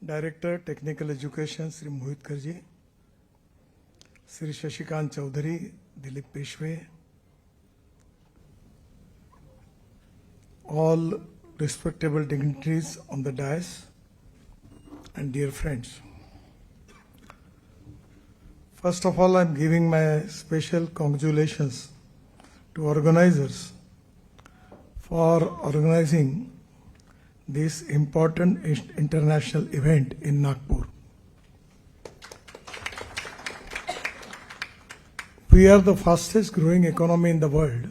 Director Technical Education Sri Mohit Karji, Sri Shashikant Chaudhary, Dilip Peshwe, all respectable dignitaries on the dais, and dear friends. First of all, I am giving my special congratulations to organizers for organizing this important international event in Nagpur. We are the fastest growing economy in the world,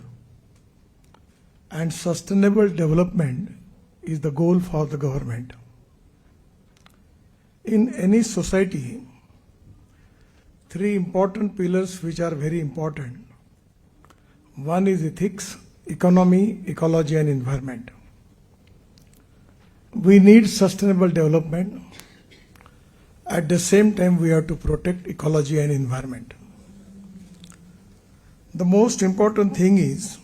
and sustainable development is the goal for the government. In any society, three important pillars which are very important. One is ethics, economy, ecology and environment. We need sustainable development. At the same time, we have to protect ecology and environment. The most important thing is,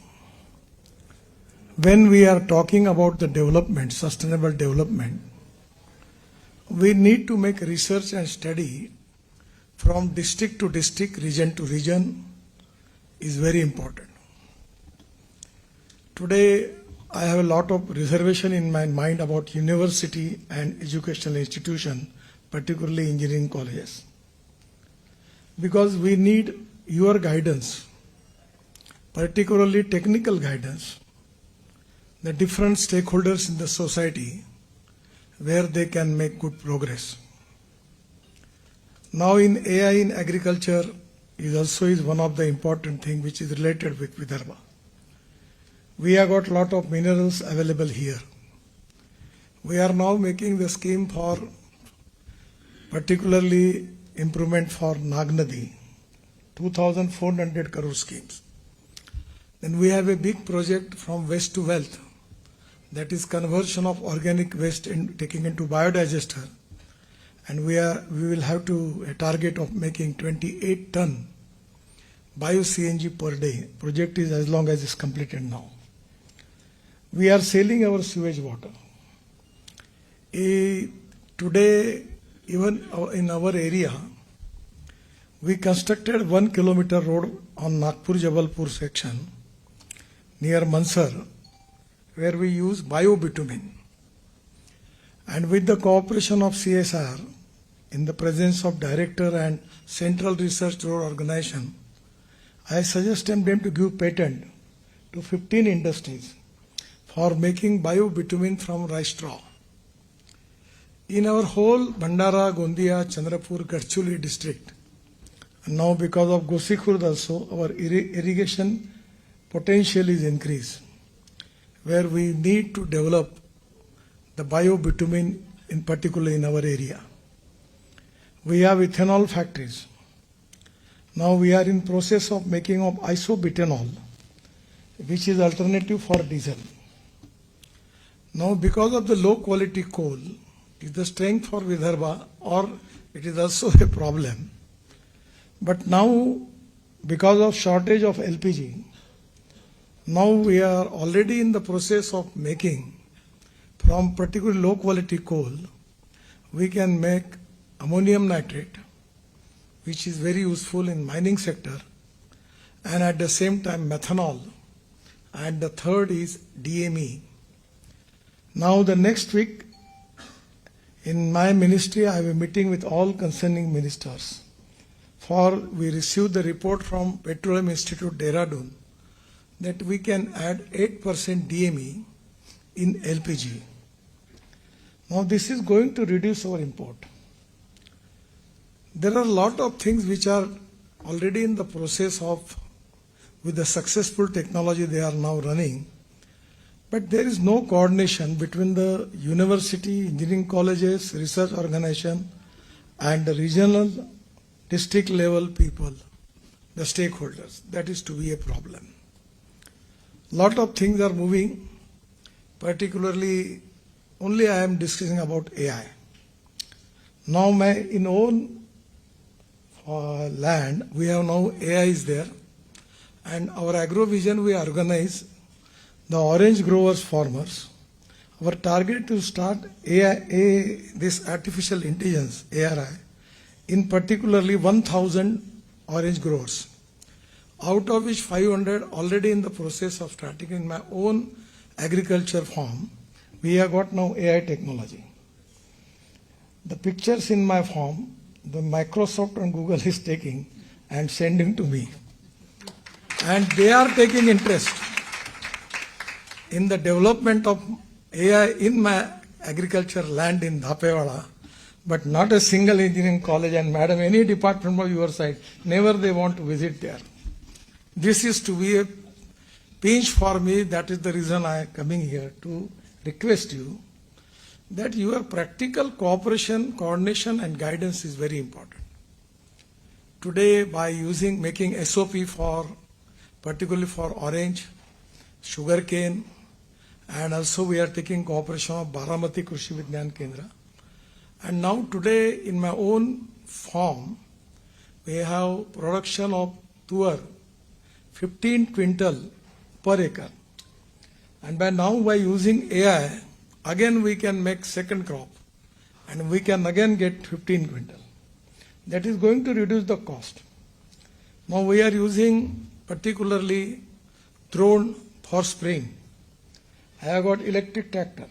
when we are talking about the development, sustainable development, we need to make research and study from district to district, region to region is very important. Today, I have a lot of reservation in my mind about university and educational institution, particularly engineering colleges. Because we need your guidance, particularly technical guidance, the different stakeholders in the society where they can make good progress. Now in AI in agriculture is one of the important thing which is related with Vidarbha. We have got lot of minerals available here. We are now making the scheme for particularly improvement for Nagnadi, 2,400 crore schemes. Then we have a big project from waste to wealth, that is conversion of organic waste in taking into biodigester, and we will have to a target of making 28 ton bio CNG per day. Project is as long as it's completed now. We are selling our sewage water. Today, even in our area, we constructed 1 kilometer road on Nagpur-Jabalpur section near Mansar, where we use bio-bitumen. And with the cooperation of CSR, in the presence of Director and Central Research Road Organization, I suggested them to give patent to 15 industries for making bio-bitumen from rice straw. In our whole Bhandara, Gondia, Chandrapur, Gadchuli district, and now because of Gosikhurd also, our irrigation potential is increased, where we need to develop the bio-bitumen in particular in our area. We have ethanol factories. Now we are in process of making of isobutanol, which is alternative for diesel. Now because of the low quality coal, is the strength for Vidarbha, or it is also a problem. But now because of shortage of LPG, now we are already in the process of making from particularly low quality coal, we can make ammonium nitrate, which is very useful in mining sector, and at the same time methanol, and the third is DME. Now the next week in my ministry I have a meeting with all concerning ministers, for we received the report from Petroleum Institute Dehradun that we can add 8% DME in LPG. Now this is going to reduce our import. There are a lot of things which are already in the process of, with the successful technology they are now running, but there is no coordination between the university, engineering colleges, research organization and the regional district level people, the stakeholders. That is to be a problem. Lot of things are moving, particularly only I am discussing about AI. Now in own land, we have now AI is there, and our agrovision we organize the orange growers farmers. our target to start this artificial intelligence, ARI, in particularly 1,000 orange growers, out of which 500 already in the process of starting in my own agriculture farm. We have got now AI technology. The pictures in my farm, the Microsoft and Google is taking and sending to me. And they are taking interest in the development of AI in my agriculture land in Dhapewala, but not a single engineering college, and madam, any department of your side, never they want to visit there. This is to be a pinch for me. That is the reason I am coming here to request you that your practical cooperation, coordination and guidance is very important. Today, by making SOP for, particularly for orange, sugarcane, and also we are taking cooperation of Baramati Krishi Vigyan Kendra. And now today in my own farm, we have production of tuar, 15 quintal per acre. And by using AI, again we can make second crop and we can again get 15 quintal. That is going to reduce the cost. Now we are using particularly drone for spraying. I have got electric tractor.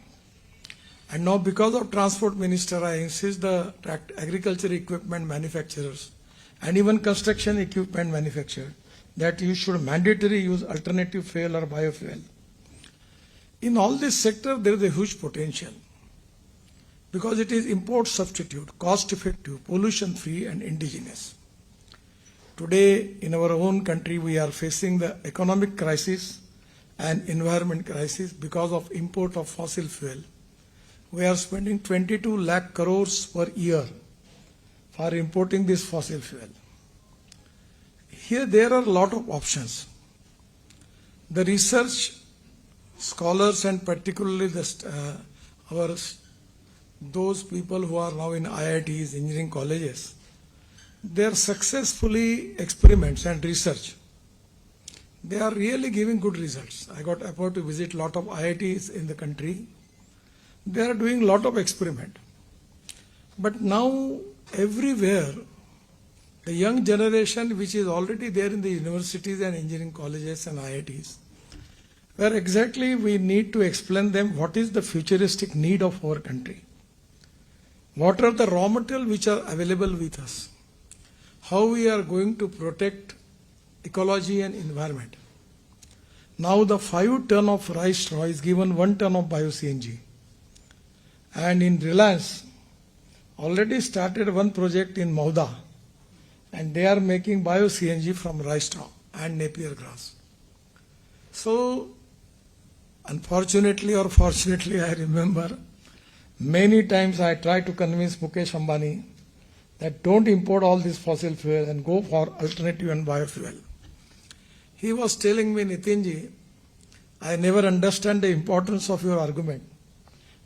And now because of Transport Minister, I insist the agriculture equipment manufacturers and even construction equipment manufacturers that you should mandatory use alternative fuel or biofuel. In all this sector, there is a huge potential because it is import substitute, cost effective, pollution free and indigenous. Today in our own country, we are facing the economic crisis and environment crisis because of import of fossil fuel. We are spending 22 lakh crores per year for importing this fossil fuel. Here there are a lot of options. The research scholars and particularly those people who are now in IITs, engineering colleges, they are successfully experiments and research. They are really giving good results. I got opportunity to visit a lot of IITs in the country. They are doing a lot of experiment. But now everywhere, the young generation which is already there in the universities and engineering colleges and IITs, where exactly we need to explain them what is the futuristic need of our country. What are the raw materials which are available with us? How we are going to protect ecology and environment. Now the 5 ton of rice straw is given 1 ton of bio-CNG. And in Reliance, already started one project in Mauda, and they are making bio-CNG from rice straw and Napier grass. So, unfortunately or fortunately, I remember many times I tried to convince Mukesh Ambani that don't import all this fossil fuel and go for alternative and biofuel. He was telling me, Nitinji, I never understand the importance of your argument.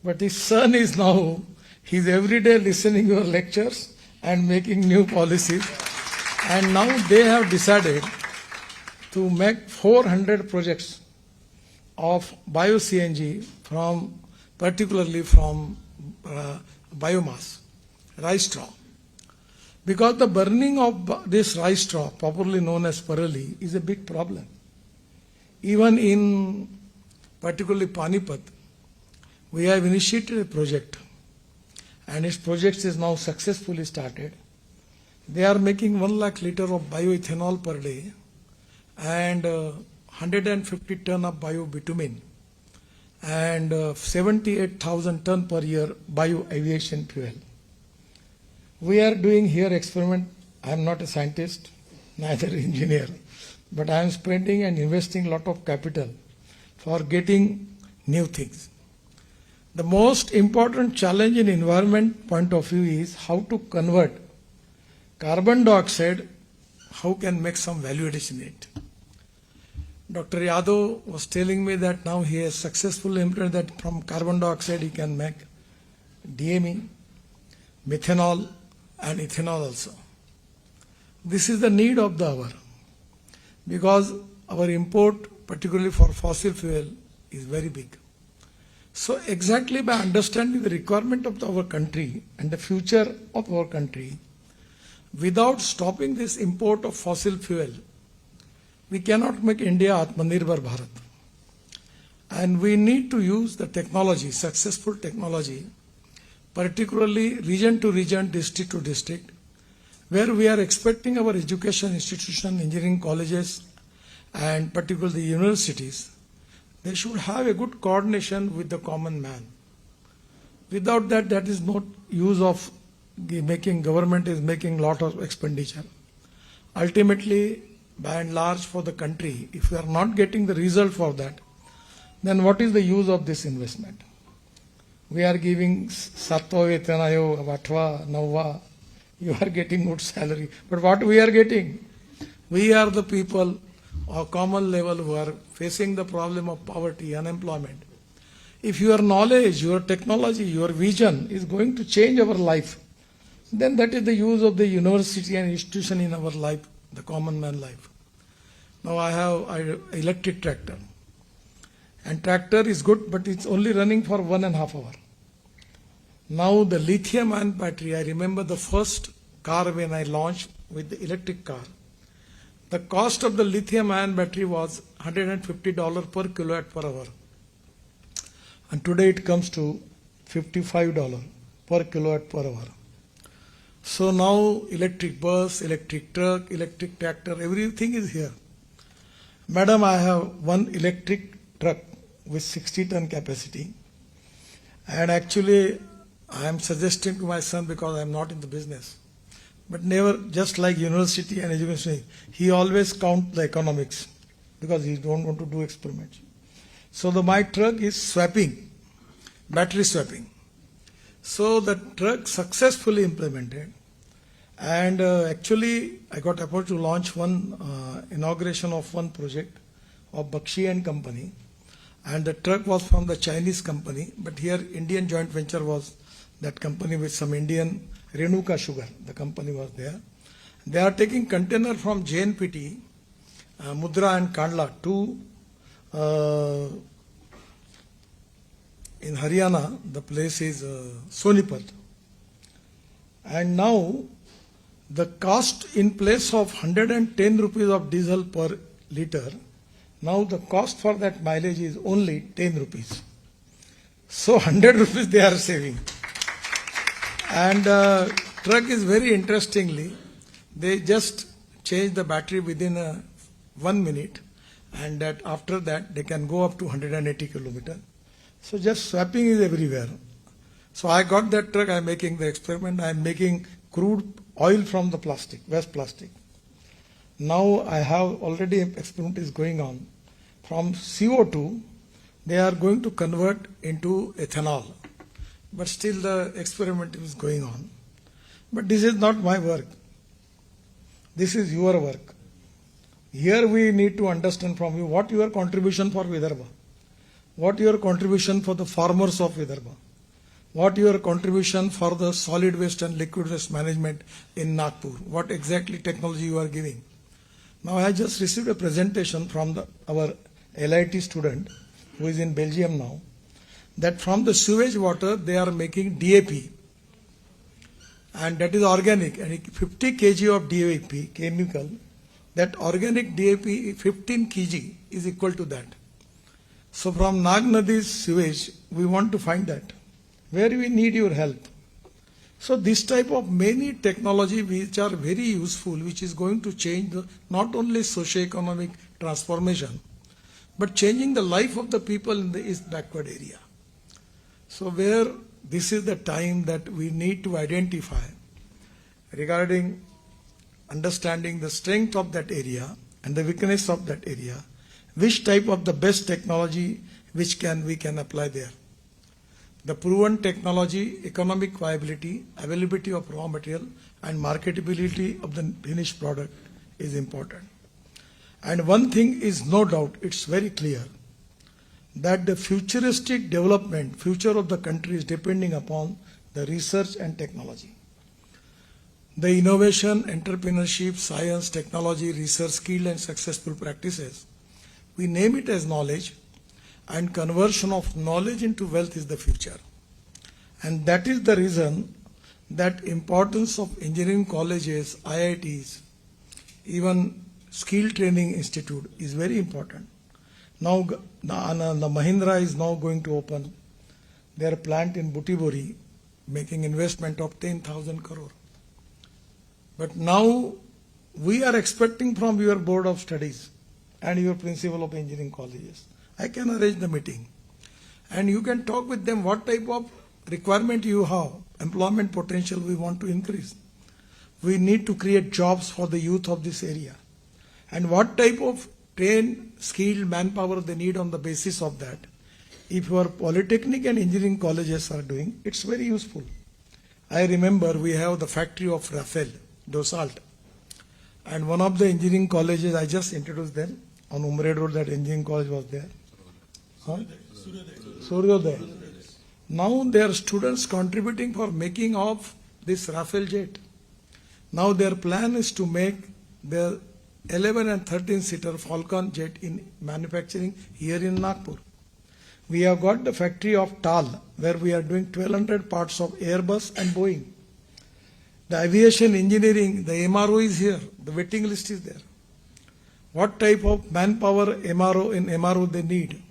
But his son is now, he's every day listening your lectures and making new policies. And now they have decided to make 400 projects of bio-CNG from, particularly from biomass, rice straw. Because the burning of this rice straw, popularly known as parali, is a big problem. Even in particularly Panipat, we have initiated a project, and its project is now successfully started. They are making 1 lakh liter of bioethanol per day and 150 ton of bio-bitumen and 78,000 ton per year bio-aviation fuel. We are doing here experiment. I am not a scientist, neither engineer, but I am spending and investing a lot of capital for getting new things. The most important challenge in environment point of view is how to convert carbon dioxide, how can make some value addition in it. Dr. Yadav was telling me that now he has successfully implemented that from carbon dioxide he can make DME, methanol and ethanol also. This is the need of the hour because our import, particularly for fossil fuel, is very big. So exactly by understanding the requirement of our country and the future of our country, without stopping this import of fossil fuel, we cannot make India Atmanirbhar Bharat. And we need to use the technology, successful technology, particularly region to region, district to district, where we are expecting our education institution, engineering colleges, and particularly universities, they should have a good coordination with the common man. Without that, that is not use of making, government is making lot of expenditure. Ultimately, by and large for the country, if we are not getting the result for that, then what is the use of this investment? We are giving Satva Vetanayo, Vatva, Navva, you are getting good salary. But what we are getting? We are the people or common level who are facing the problem of poverty, unemployment. If your knowledge, your technology, your vision is going to change our life, then that is the use of the university and institution in our life, the common man life. Now I have an electric tractor. And tractor is good, but it's only running for 1.5 hours. Now the lithium-ion battery, I remember the first car when I launched with the electric car. The cost of the lithium-ion battery was $150 per kilowatt per hour. And today it comes to $55 per kilowatt per hour. So now electric bus, electric truck, electric tractor, everything is here. Madam, I have one electric truck with 60-ton capacity. And actually, I am suggesting to my son, because I am not in the business, but never, just like university and education, he always count the economics because he don't want to do experiments. So my truck is swapping, battery swapping. So the truck successfully implemented. And actually, I got appointed to launch one inauguration of one project of Bakshi and Company. And the truck was from the Chinese company, but here Indian joint venture was that company with some Indian Renuka Sugar, the company was there. They are taking container from JNPT, Mudra and Kandla to in Haryana, the place is Sonipat. And now the cost in place of 110 rupees of diesel per liter, now the cost for that mileage is only 10 rupees. So 100 rupees they are saving. And truck is very interestingly, they just change the battery within 1 minute, and that after that they can go up to 180 kilometers. So just swapping is everywhere. So I got that truck, I am making the experiment, I am making crude oil from the plastic, waste plastic. Now I have already experiment is going on. From CO2, they are going to convert into ethanol. But still the experiment is going on. But this is not my work. This is your work. Here we need to understand from you what your contribution for Vidarbha, what your contribution for the farmers of Vidarbha, what your contribution for the solid waste and liquid waste management in Nagpur, what exactly technology you are giving. Now I just received a presentation from our LIT student who is in Belgium now, that from the sewage water they are making DAP, and that is organic, and 50 kg of DAP chemical, that organic DAP 15 kg is equal to that. So from Nag Nadi's sewage we want to find that, where we need your help. So this type of many technology which are very useful, which is going to change not only socio-economic transformation, but changing the life of the people in the East backward area. So where this is the time that we need to identify regarding understanding the strength of that area and the weakness of that area, which type of the best technology which we can apply there. The proven technology, economic viability, availability of raw material, and marketability of the finished product is important. And one thing is no doubt, it's very clear, that the futuristic development, future of the country is depending upon the research and technology. The innovation, entrepreneurship, science, technology, research, skill and successful practices, we name it as knowledge, and conversion of knowledge into wealth is the future. And that is the reason that importance of engineering colleges, IITs, even skill training institute is very important. Now the Mahindra is now going to open their plant in Butibori, making investment of 10,000 crore. But now we are expecting from your board of studies and your principal of engineering colleges, I can arrange the meeting and you can talk with them what type of requirement you have, employment potential we want to increase. We need to create jobs for the youth of this area. And what type of trained, skilled manpower they need on the basis of that. If your polytechnic and engineering colleges are doing, it's very useful. I remember we have the factory of Rafael, Dosalt. And one of the engineering colleges, I just introduced them. On Umred Road, that engineering college was there. Huh? Suryodaya. Now there are students contributing for making of this Rafael jet. Now their plan is to make the 11 and 13 seater Falcon jet in manufacturing here in Nagpur. We have got the factory of TAL where we are doing 1200 parts of Airbus and Boeing. The aviation engineering, the MRO is here. The waiting list is there. What type of manpower MRO they need?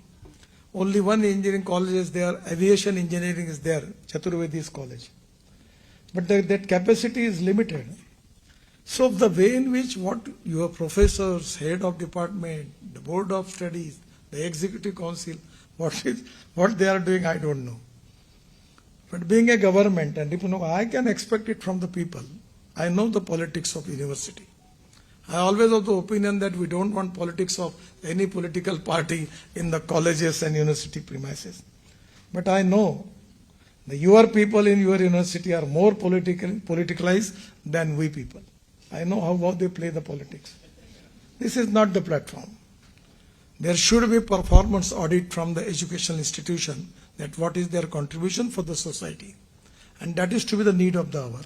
Only one engineering college is there. Aviation engineering is there. Chaturvedi's college. But that capacity is limited. So the way in which what your professors, head of department, the board of studies, the executive council, what they are doing, I don't know. But being a government, and if you know, I can expect it from the people. I know the politics of university. I always have the opinion that we don't want politics of any political party in the colleges and university premises. But I know that your people in your university are more politicalized than we people. I know how they play the politics. This is not the platform. There should be performance audit from the educational institution that what is their contribution for the society. And that is to be the need of the hour.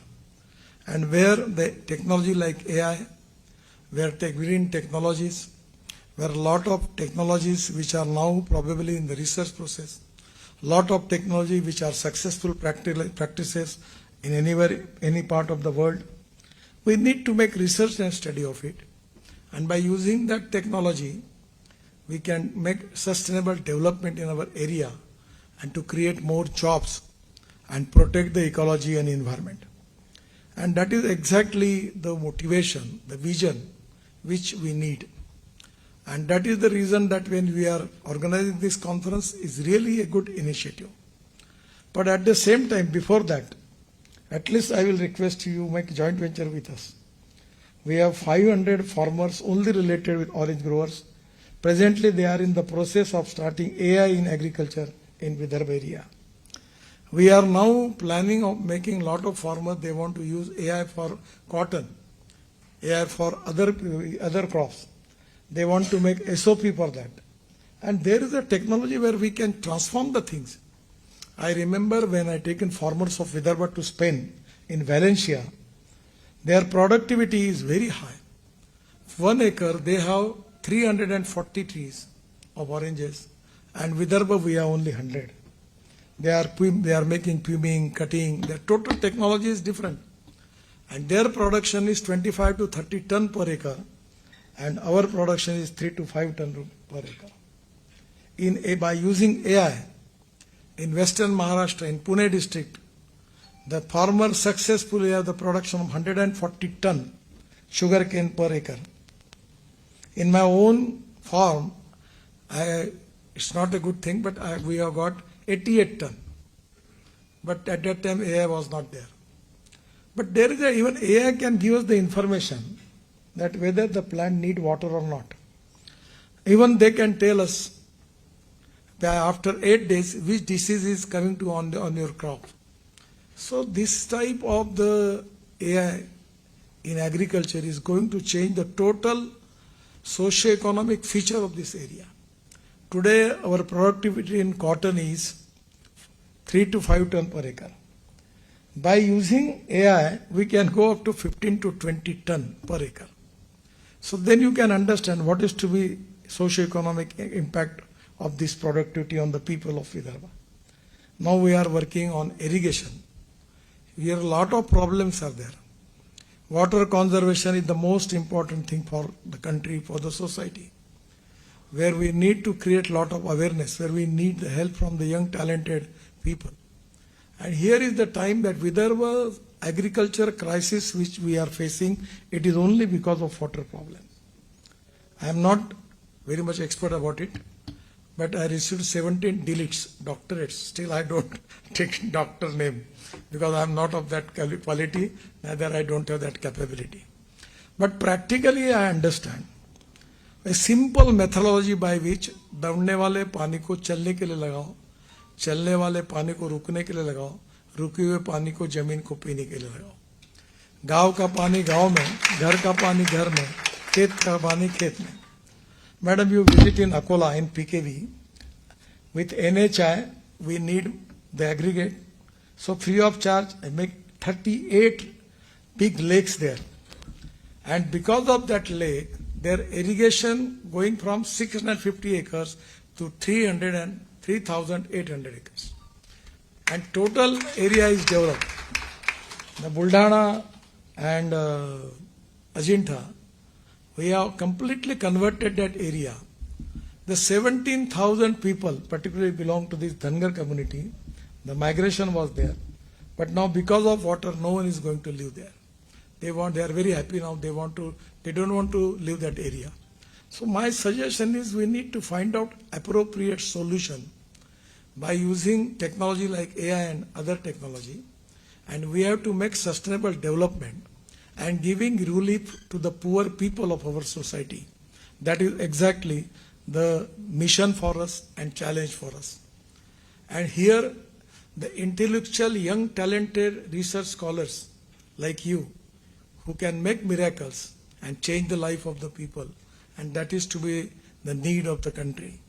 And where the technology like AI, where green technologies, where a lot of technologies which are now probably in the research process, lot of technology which are successful practices in anywhere, any part of the world, we need to make research and study of it. And by using that technology, we can make sustainable development in our area and to create more jobs and protect the ecology and environment. And that is exactly the motivation, the vision which we need. And that is the reason that when we are organizing this conference is really a good initiative. But at the same time, before that, at least I will request you make joint venture with us. We have 500 farmers only related with orange growers. Presently, they are in the process of starting AI in agriculture in Vidarbha area. We are now planning of making a lot of farmers, they want to use AI for cotton, AI for other crops. They want to make SOP for that. And there is a technology where we can transform the things. I remember when I taken farmers of Vidarbha to Spain, in Valencia, their productivity is very high. 1 acre, they have 340 trees of oranges, and Vidarbha we have only 100. They are making pluming, cutting. Their total technology is different, and their production is 25 to 30 ton per acre, and our production is 3 to 5 ton per acre. By using AI in Western Maharashtra, in Pune district, the farmers successfully have the production of 140 ton sugarcane per acre. In my own farm, it's not a good thing, but we have got 88 ton. But at that time, AI was not there. But there is even AI can give us the information that whether the plant need water or not. Even they can tell us that after 8 days, which disease is coming to on your crop. So this type of the AI in agriculture is going to change the total socio-economic feature of this area. Today, our productivity in cotton is 3 to 5 ton per acre. By using AI, we can go up to 15 to 20 ton per acre. So then you can understand what is to be socio-economic impact of this productivity on the people of Vidarbha. Now we are working on irrigation. Here a lot of problems are there. Water conservation is the most important thing for the country, for the society, where we need to create a lot of awareness, where we need the help from the young talented people. And here is the time that Vidarbha's agriculture crisis which we are facing, it is only because of water problem. I am not very much expert about it, but I received 17 deletes, doctorates. Still I don't take doctor name because I am not of that quality, neither I don't have that capability. But practically I understand a simple methodology by which दौड़ने वाले पानी को चलने के लिए लगाओ, चलने वाले पानी को रुकने के लिए लगाओ, रुके हुए पानी को जमीन को पीने के लिए लगाओ. गांव का पानी गांव में, घर का पानी घर में, खेत का पानी खेत में. Madam, you visit in Akola in PKV. With NHI, we need the aggregate. So free of charge, I make 38 big lakes there. And because of that lake, their irrigation going from 650 acres to 3,800 acres. And total area is developed. The Buldhana and Ajinta, we have completely converted that area. The 17,000 people, particularly belong to this Dhangar community, the migration was there. But now because of water, no one is going to live there. They are very happy now, they don't want to leave that area. So my suggestion is we need to find out appropriate solution by using technology like AI and other technology. And we have to make sustainable development and giving relief to the poor people of our society. That is exactly the mission for us and challenge for us. And here, the intellectual, young, talented research scholars like you, who can make miracles and change the life of the people, and that is to be the need of the country.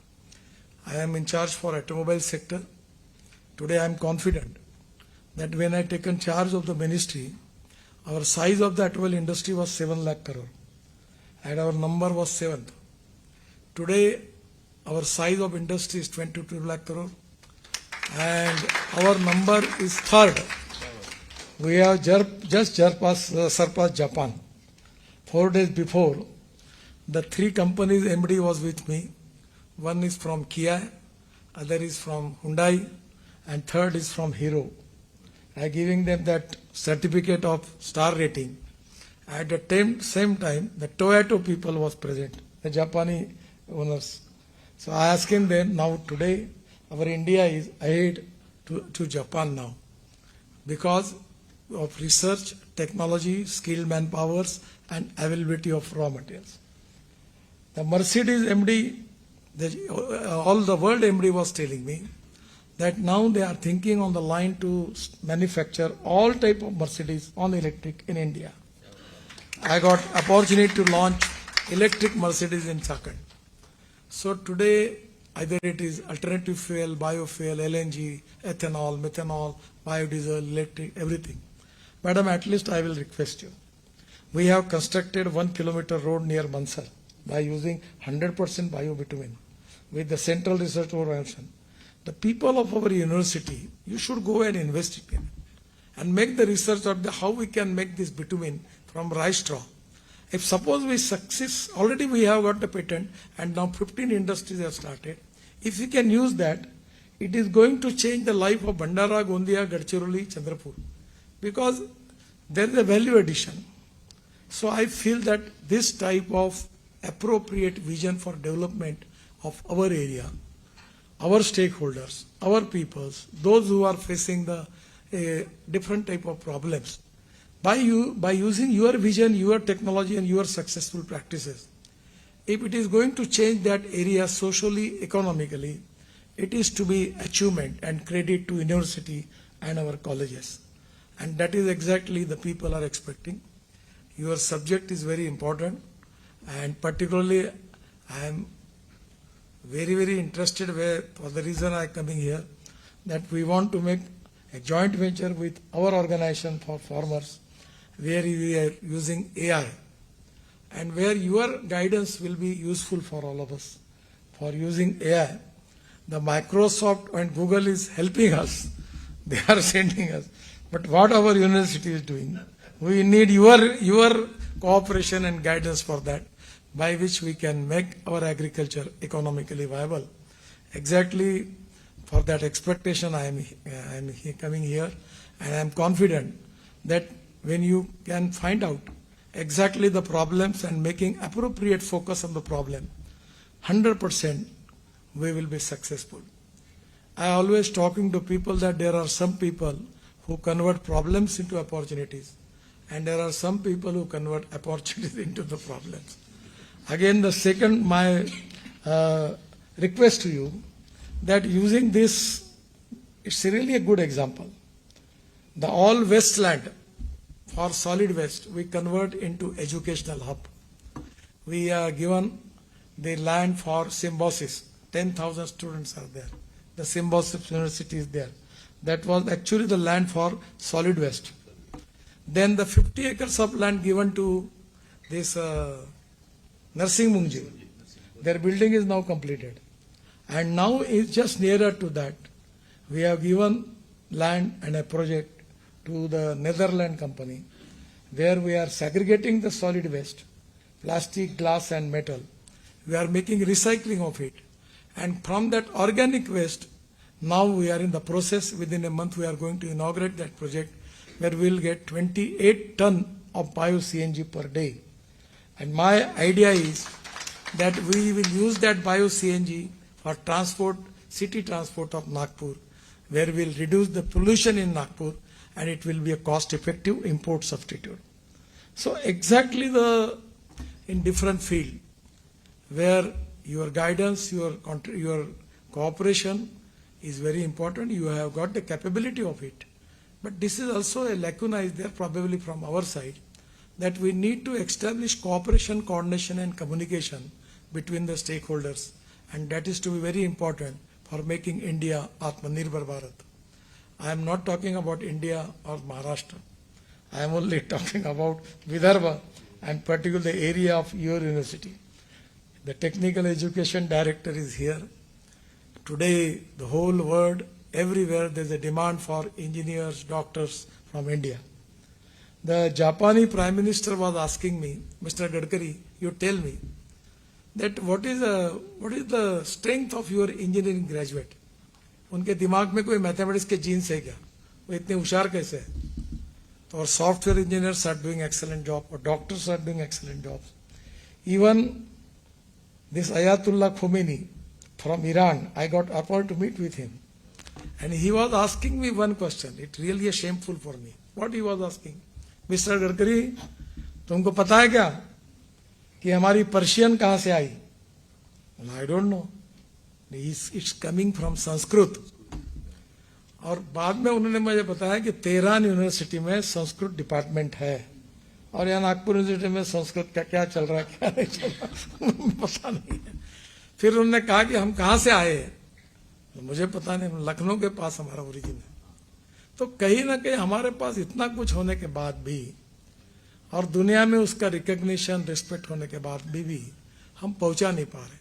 I am in charge for automobile sector. Today I am confident that when I taken charge of the ministry, our size of the automobile industry was 7 lakh crore and our number was 7th. Today our size of industry is 22 lakh crore and our number is 3rd. We have just surpassed Japan. 4 days before, the 3 companies MD was with me. One is from Kia, other is from Hyundai, and 3rd is from Hero. I giving them that certificate of star rating. At the same time, the Toyota people was present, the Japanese owners. So I asking them, now today our India is ahead to Japan now because of research, technology, skilled manpowers, and availability of raw materials. The Mercedes MD, all the world MD was telling me that now they are thinking on the line to manufacture all type of Mercedes on electric in India. I got opportunity to launch electric Mercedes in Chakan. So today, either it is alternative fuel, biofuel, LNG, ethanol, methanol, biodiesel, electric, everything. Madam, at least I will request you. We have constructed 1 kilometer road near Mansar by using 100% biobitumen with the Central Research Organization. The people of our university, you should go and investigate and make the research of how we can make this bitumen from rice straw. If suppose we succeed, already we have got the patent and now 15 industries have started. If we can use that, it is going to change the life of Bandara, Gondia, Gadchiroli, Chandrapur, because there is a value addition. So I feel that this type of appropriate vision for development of our area, our stakeholders, our peoples, those who are facing the different type of problems, by using your vision, your technology and your successful practices, if it is going to change that area socially, economically, it is to be achievement and credit to university and our colleges. And that is exactly the people are expecting. Your subject is very important, and particularly I am very, very interested where, for the reason I am coming here, that we want to make a joint venture with our organization for farmers, where we are using AI, and where your guidance will be useful for all of us for using AI The Microsoft and Google is helping us. They are sending us. But what our university is doing, we need your cooperation and guidance for that, by which we can make our agriculture economically viable. Exactly for that expectation I am coming here, and I am confident that when you can find out exactly the problems and making appropriate focus on the problem, 100% we will be successful. I always talking to people that there are some people who convert problems into opportunities, and there are some people who convert opportunities into the problems. Again, the second, my request to you, that using this, it's really a good example. The all wasteland for solid waste, we convert into educational hub. We are given the land for symbiosis. 10,000 students are there. The symbiosis university is there. That was actually the land for solid waste. Then the 50 acres of land given to this Narsing Mungji. Their building is now completed. And now it's just nearer to that. We have given land and a project to the Netherlands company, where we are segregating the solid waste, plastic, glass and metal. We are making recycling of it. And from that organic waste, now we are in the process. Within a month we are going to inaugurate that project, where we will get 28 tons of bio-CNG per day. And my idea is that we will use that bio-CNG for transport, city transport of Nagpur, where we will reduce the pollution in Nagpur, and it will be a cost-effective import substitute. So exactly in different field, where your guidance, your cooperation is very important. You have got the capability of it. But this is also a lacuna is there probably from our side, that we need to establish cooperation, coordination and communication between the stakeholders, and that is to be very important for making India Atmanirbhar Bharat. I am not talking about India or Maharashtra. I am only talking about Vidarbha, and particularly the area of your university. The technical education director is here. Today, the whole world, everywhere there is a demand for engineers, doctors from India. The Japanese Prime Minister was asking me, Mr. Gadkari, you tell me that what is the strength of your engineering graduate? उनके दिमाग में कोई mathematics के jeans है क्या? वो इतने होशियार कैसे है? तो और software engineers are doing excellent job, और doctors are doing excellent jobs. Even this Ayatollah Khomeini from Iran, I got appointed to meet with him. And he was asking me one question. It really is shameful for me. What he was asking? Mr. Gadkari, तुमको पता है क्या कि हमारी Persian कहाँ से आई? I don't know. It's coming from Sanskrit. और बाद में उन्होंने मुझे बताया कि तेहरान यूनिवर्सिटी में संस्कृत डिपार्टमेंट है, और यहाँ नागपुर यूनिवर्सिटी में संस्कृत का क्या चल रहा है क्या नहीं चल रहा पता नहीं है. फिर उन्होंने कहा कि हम कहाँ से आए हैं, तो मुझे पता नहीं, लखनऊ के पास हमारा ओरिजिन है. तो कहीं ना कहीं हमारे पास इतना कुछ होने के बाद भी, और दुनिया में उसका रिकग्निशन, रिस्पेक्ट होने के बाद भी हम पहुंचा नहीं पा रहे.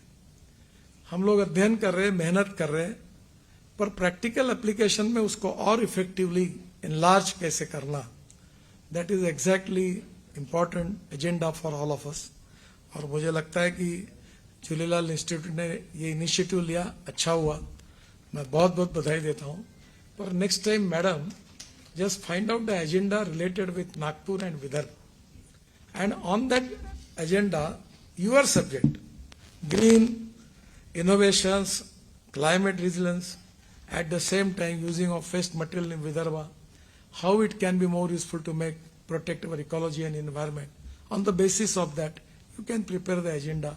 हम लोग अध्ययन कर रहे हैं, मेहनत कर रहे हैं, पर प्रैक्टिकल एप्लीकेशन में उसको और इफेक्टिवली इनलार्ज कैसे करना, that is exactly important agenda for all of us. और मुझे लगता है कि झूलेलाल इंस्टीट्यूट ने ये इनिशिएटिव लिया, अच्छा हुआ, मैं बहुत बहुत बधाई देता हूँ. पर next time madam, just find out the agenda related with Nagpur and Vidarbha, and on that agenda your subject, green innovations, climate resilience, at the same time using of waste material in Vidarbha, how it can be more useful to protect our ecology and environment. On the basis of that, you can prepare the agenda.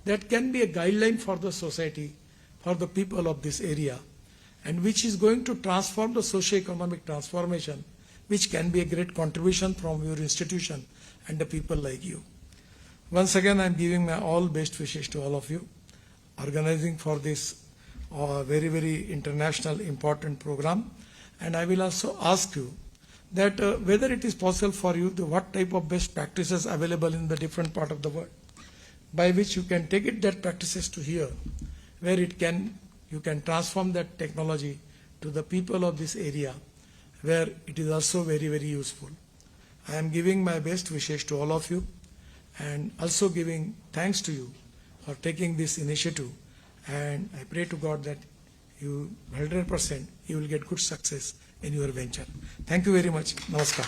That can be a guideline for the society, for the people of this area, and which is going to transform the socio-economic transformation, which can be a great contribution from your institution and the people like you. Once again, I am giving my all best wishes to all of you, organizing for this very, very international important program. And I will also ask you that whether it is possible for you to what type of best practices available in the different part of the world, by which you can take it that practices to here, where it can you can transform that technology to the people of this area where it is also very, very useful. I am giving my best wishes to all of you and also giving thanks to you for taking this initiative, and I pray to God that you 100% you will get good success in your venture. Thank you very much. Namaskar.